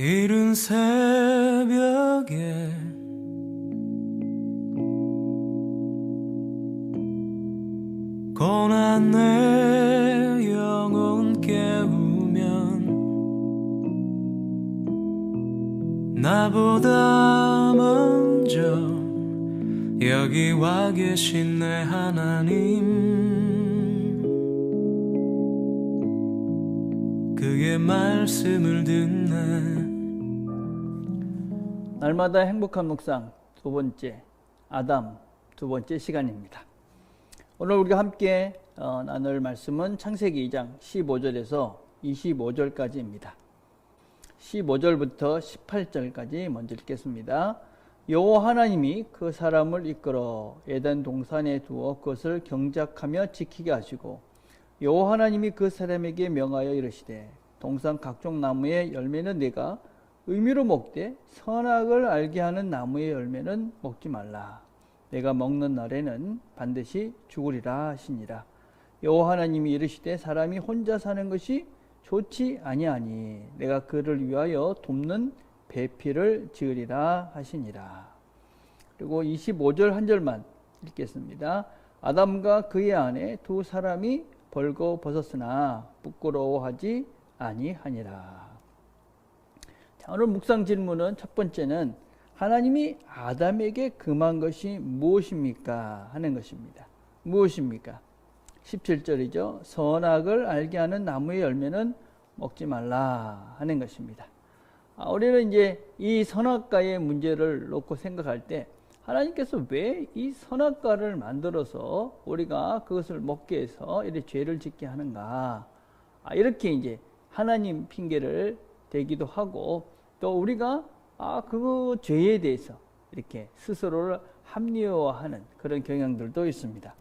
이른 새벽에 고난 내 영혼 깨우면 나보다 먼저 여기 와 계신 내 하나님, 그의 말씀을 듣네. 날마다 행복한 묵상 두 번째, 아담 두 번째 시간입니다. 오늘 우리가 함께 나눌 말씀은 창세기 2장 15절에서 25절까지입니다. 15절부터 18절까지 먼저 읽겠습니다. 여호와 하나님이 그 사람을 이끌어 에덴 동산에 두어 그것을 경작하며 지키게 하시고, 여호와 하나님이 그 사람에게 명하여 이르시되, 동산 각종 나무의 열매는 네가 의미로 먹되 선악을 알게 하는 나무의 열매는 먹지 말라. 내가 먹는 날에는 반드시 죽으리라 하시니라. 여호와 하나님이 이르시되, 사람이 혼자 사는 것이 좋지 아니하니 내가 그를 위하여 돕는 배필을 지으리라 하시니라. 그리고 25절 한 절만 읽겠습니다. 아담과 그의 아내 두 사람이 벌거벗었으나 부끄러워하지 아니하니라. 자, 오늘 묵상 질문은 첫 번째는 하나님이 아담에게 금한 것이 무엇입니까? 하는 것입니다. 무엇입니까? 17절이죠. 선악을 알게 하는 나무의 열매는 먹지 말라 하는 것입니다. 우리는 이제 이 선악과의 문제를 놓고 생각할 때, 하나님께서 왜 이 선악과를 만들어서 우리가 그것을 먹게 해서 이렇게 죄를 짓게 하는가? 이렇게 이제 하나님 핑계를 대기도 하고, 또 우리가 그 죄에 대해서 이렇게 스스로를 합리화하는 그런 경향들도 있습니다.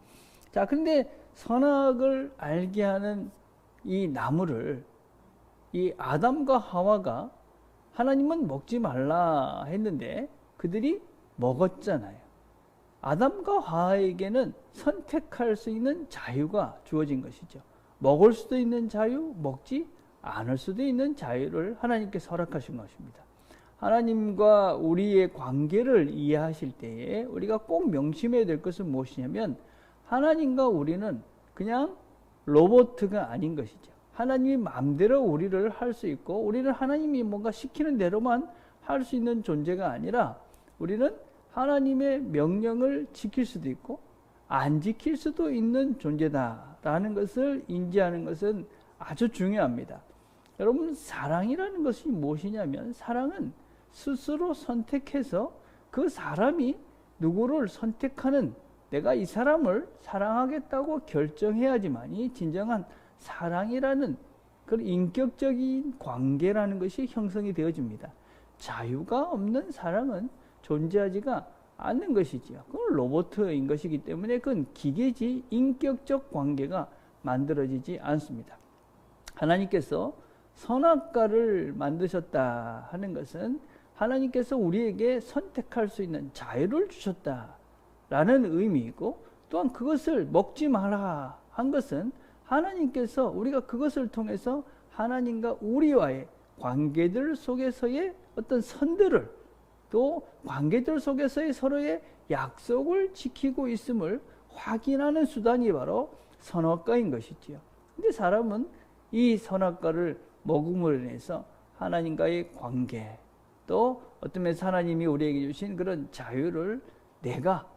자, 근데 선악을 알게 하는 이 나무를 이 아담과 하와가 하나님은 먹지 말라 했는데 그들이 먹었잖아요. 아담과 하와에게는 선택할 수 있는 자유가 주어진 것이죠. 먹을 수도 있는 자유, 먹지 않을 수도 있는 자유를 하나님께서 허락하신 것입니다. 하나님과 우리의 관계를 이해하실 때에 우리가 꼭 명심해야 될 것은 무엇이냐면, 하나님과 우리는 그냥 로봇가 아닌 것이죠. 하나님이 마음대로 우리를 할 수 있고, 우리는 하나님이 뭔가 시키는 대로만 할 수 있는 존재가 아니라, 우리는 하나님의 명령을 지킬 수도 있고 안 지킬 수도 있는 존재다라는 것을 인지하는 것은 아주 중요합니다. 여러분, 사랑이라는 것이 무엇이냐면, 사랑은 스스로 선택해서 그 사람이 누구를 선택하는, 내가 이 사람을 사랑하겠다고 결정해야지만이 진정한 사랑이라는 그런 인격적인 관계라는 것이 형성이 되어집니다. 자유가 없는 사랑은 존재하지가 않는 것이지요. 그건 로봇인 것이기 때문에 그건 기계지 인격적 관계가 만들어지지 않습니다. 하나님께서 선악과를 만드셨다 하는 것은 하나님께서 우리에게 선택할 수 있는 자유를 주셨다라는 의미이고, 또한 그것을 먹지 마라 한 것은 하나님께서 우리가 그것을 통해서 하나님과 우리와의 관계들 속에서의 어떤 선들을, 또 관계들 속에서의 서로의 약속을 지키고 있음을 확인하는 수단이 바로 선악과인 것이지요. 근데 사람은 이 선악과를 먹음으로 인해서 하나님과의 관계, 또 어떤 면에서 하나님이 우리에게 주신 그런 자유를 내가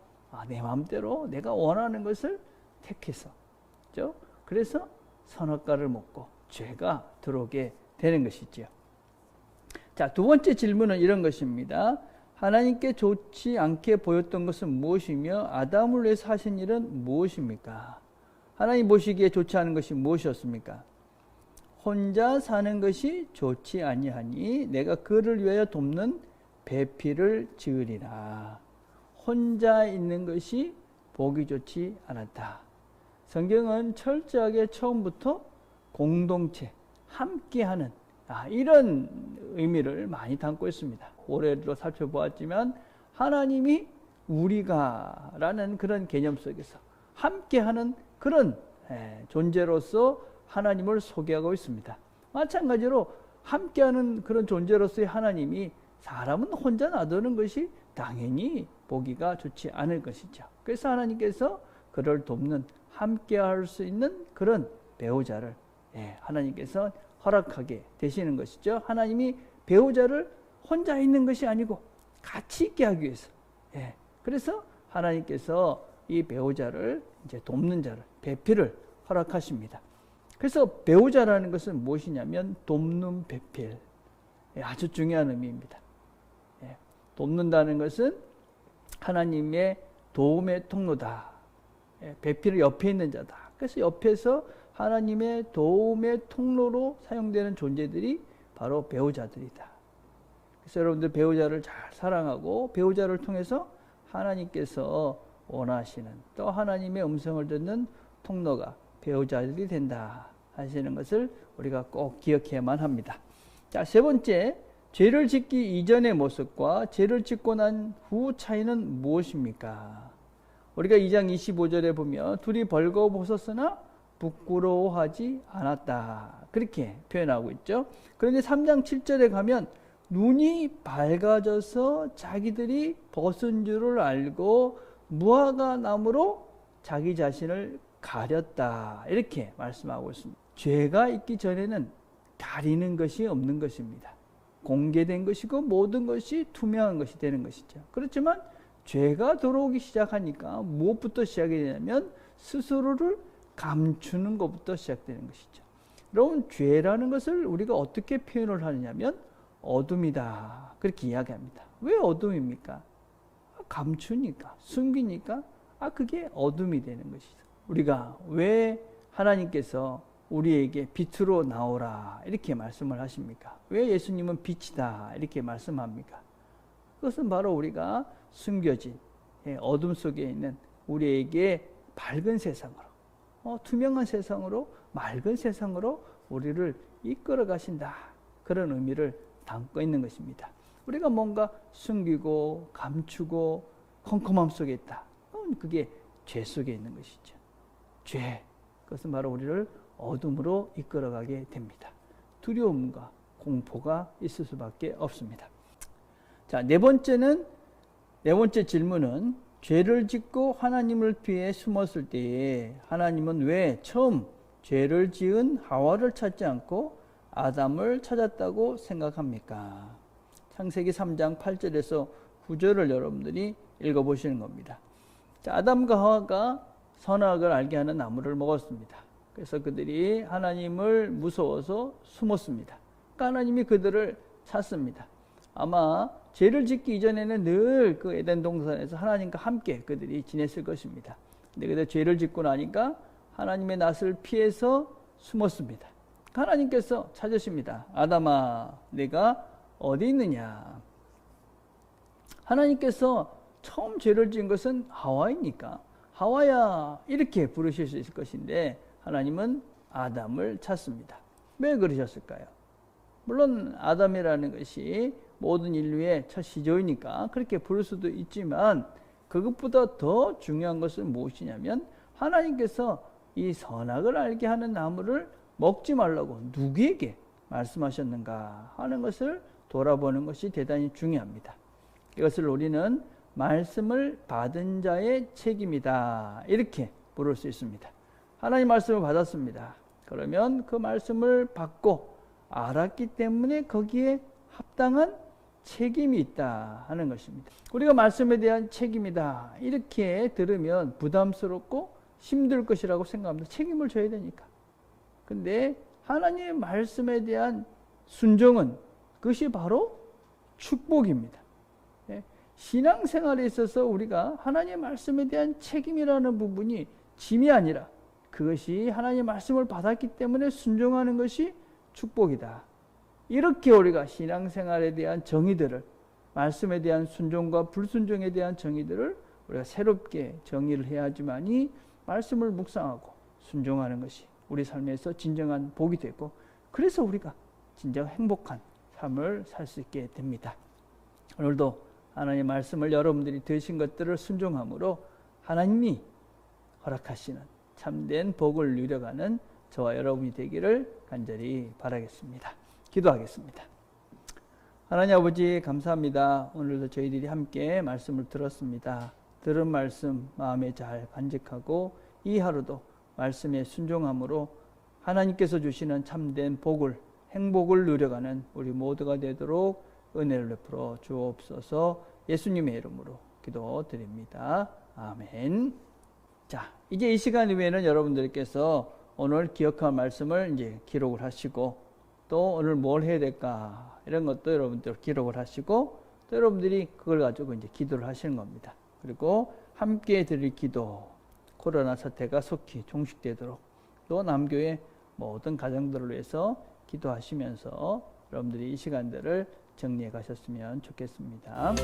내 마음대로 내가 원하는 것을 택해서, 그렇죠? 그래서 선악과를 먹고 죄가 들어오게 되는 것이지요. 자, 두 번째 질문은 이런 것입니다. 하나님께 좋지 않게 보였던 것은 무엇이며 아담을 위해서 하신 일은 무엇입니까? 하나님 보시기에 좋지 않은 것이 무엇이었습니까? 혼자 사는 것이 좋지 아니하니 내가 그를 위하여 돕는 배필을 지으리라. 혼자 있는 것이 보기 좋지 않았다. 성경은 철저하게 처음부터 공동체, 함께하는 이런 의미를 많이 담고 있습니다. 올해도 살펴보았지만 하나님이 우리가 라는 그런 개념 속에서 함께하는 그런 존재로서 하나님을 소개하고 있습니다. 마찬가지로 함께하는 그런 존재로서의 하나님이 사람은 혼자 놔두는 것이 당연히 보기가 좋지 않을 것이죠. 그래서 하나님께서 그를 돕는, 함께할 수 있는 그런 배우자를 하나님께서 허락하게 되시는 것이죠. 하나님이 배우자를 혼자 있는 것이 아니고 같이 있게 하기 위해서. 그래서 하나님께서 이 배우자를 이제 돕는 자를, 배필을 허락하십니다. 그래서 배우자라는 것은 무엇이냐면 돕는 배필. 아주 중요한 의미입니다. 돕는다는 것은 하나님의 도움의 통로다. 배필은 옆에 있는 자다. 그래서 옆에서 하나님의 도움의 통로로 사용되는 존재들이 바로 배우자들이다. 그래서 여러분들 배우자를 잘 사랑하고 배우자를 통해서 하나님께서 원하시는, 또 하나님의 음성을 듣는 통로가 배우자들이 된다 하시는 것을 우리가 꼭 기억해야만 합니다. 자, 세 번째, 죄를 짓기 이전의 모습과 죄를 짓고 난 후 차이는 무엇입니까? 우리가 2장 25절에 보면 둘이 벌거벗었으나 부끄러워하지 않았다, 그렇게 표현하고 있죠. 그런데 3장 7절에 가면 눈이 밝아져서 자기들이 벗은 줄을 알고 무화과 나무로 자기 자신을 가렸다, 이렇게 말씀하고 있습니다. 죄가 있기 전에는 가리는 것이 없는 것입니다. 공개된 것이고 모든 것이 투명한 것이 되는 것이죠. 그렇지만 죄가 들어오기 시작하니까 무엇부터 시작이 되냐면 스스로를 감추는 것부터 시작되는 것이죠. 여러분, 죄라는 것을 우리가 어떻게 표현을 하느냐면 어둠이다, 그렇게 이야기합니다. 왜 어둠입니까? 감추니까, 숨기니까 그게 어둠이 되는 것이죠. 우리가 왜 하나님께서 우리에게 빛으로 나오라 이렇게 말씀을 하십니까? 왜 예수님은 빛이다 이렇게 말씀합니까? 그것은 바로 우리가 숨겨진 어둠 속에 있는 우리에게 밝은 세상으로, 투명한 세상으로, 맑은 세상으로 우리를 이끌어 가신다, 그런 의미를 담고 있는 것입니다. 우리가 뭔가 숨기고 감추고 컴컴함 속에 있다, 그게 죄 속에 있는 것이죠. 죄, 그것은 바로 우리를 어둠으로 이끌어가게 됩니다. 두려움과 공포가 있을 수밖에 없습니다. 자, 네 번째 질문은 죄를 짓고 하나님을 피해 숨었을 때에 하나님은 왜 처음 죄를 지은 하와를 찾지 않고 아담을 찾았다고 생각합니까? 창세기 3장 8절에서 9절을 여러분들이 읽어보시는 겁니다. 자, 아담과 하와가 선악을 알게 하는 나무를 먹었습니다. 그래서 그들이 하나님을 무서워서 숨었습니다. 그러니까 하나님이 그들을 찾습니다. 아마 죄를 짓기 이전에는 늘 그 에덴 동산에서 하나님과 함께 그들이 지냈을 것입니다. 근데 그들 죄를 짓고 나니까 하나님의 낯을 피해서 숨었습니다. 하나님께서 찾으십니다. 아담아, 내가 어디 있느냐? 하나님께서 처음 죄를 지은 것은 하와이니까 하와야 이렇게 부르실 수 있을 것인데 하나님은 아담을 찾습니다. 왜 그러셨을까요? 물론 아담이라는 것이 모든 인류의 첫 시조이니까 그렇게 부를 수도 있지만 그것보다 더 중요한 것은 무엇이냐면 하나님께서 이 선악을 알게 하는 나무를 먹지 말라고 누구에게 말씀하셨는가 하는 것을 돌아보는 것이 대단히 중요합니다. 이것을 우리는 말씀을 받은 자의 책임이다, 이렇게 부를 수 있습니다. 하나님 말씀을 받았습니다. 그러면 그 말씀을 받고 알았기 때문에 거기에 합당한 책임이 있다 하는 것입니다. 우리가 말씀에 대한 책임이다 이렇게 들으면 부담스럽고 힘들 것이라고 생각합니다. 책임을 져야 되니까. 근데 하나님의 말씀에 대한 순종은 그것이 바로 축복입니다. 신앙생활에 있어서 우리가 하나님의 말씀에 대한 책임이라는 부분이 짐이 아니라 그것이 하나님의 말씀을 받았기 때문에 순종하는 것이 축복이다. 이렇게 우리가 신앙생활에 대한 정의들을, 말씀에 대한 순종과 불순종에 대한 정의들을 우리가 새롭게 정의를 해야 하지만이 말씀을 묵상하고 순종하는 것이 우리 삶에서 진정한 복이 되고 그래서 우리가 진정 행복한 삶을 살 수 있게 됩니다. 오늘도 하나님의 말씀을 여러분들이 들으신 것들을 순종함으로 하나님이 허락하시는 참된 복을 누려가는 저와 여러분이 되기를 간절히 바라겠습니다. 기도하겠습니다. 하나님 아버지 감사합니다. 오늘도 저희들이 함께 말씀을 들었습니다. 들은 말씀 마음에 잘 간직하고 이 하루도 말씀에 순종함으로 하나님께서 주시는 참된 복을, 행복을 누려가는 우리 모두가 되도록 은혜를 베풀어 주옵소서. 예수님의 이름으로 기도드립니다. 아멘. 자, 이제 이 시간 후에는 여러분들께서 오늘 기억한 말씀을 이제 기록을 하시고 또 오늘 뭘 해야 될까 이런 것도 여러분들 기록을 하시고 또 여러분들이 그걸 가지고 이제 기도를 하시는 겁니다. 그리고 함께 드릴 기도, 코로나 사태가 속히 종식되도록 또 남교의 모든 가정들을 위해서 기도하시면서 여러분들이 이 시간들을 정리해 가셨으면 좋겠습니다.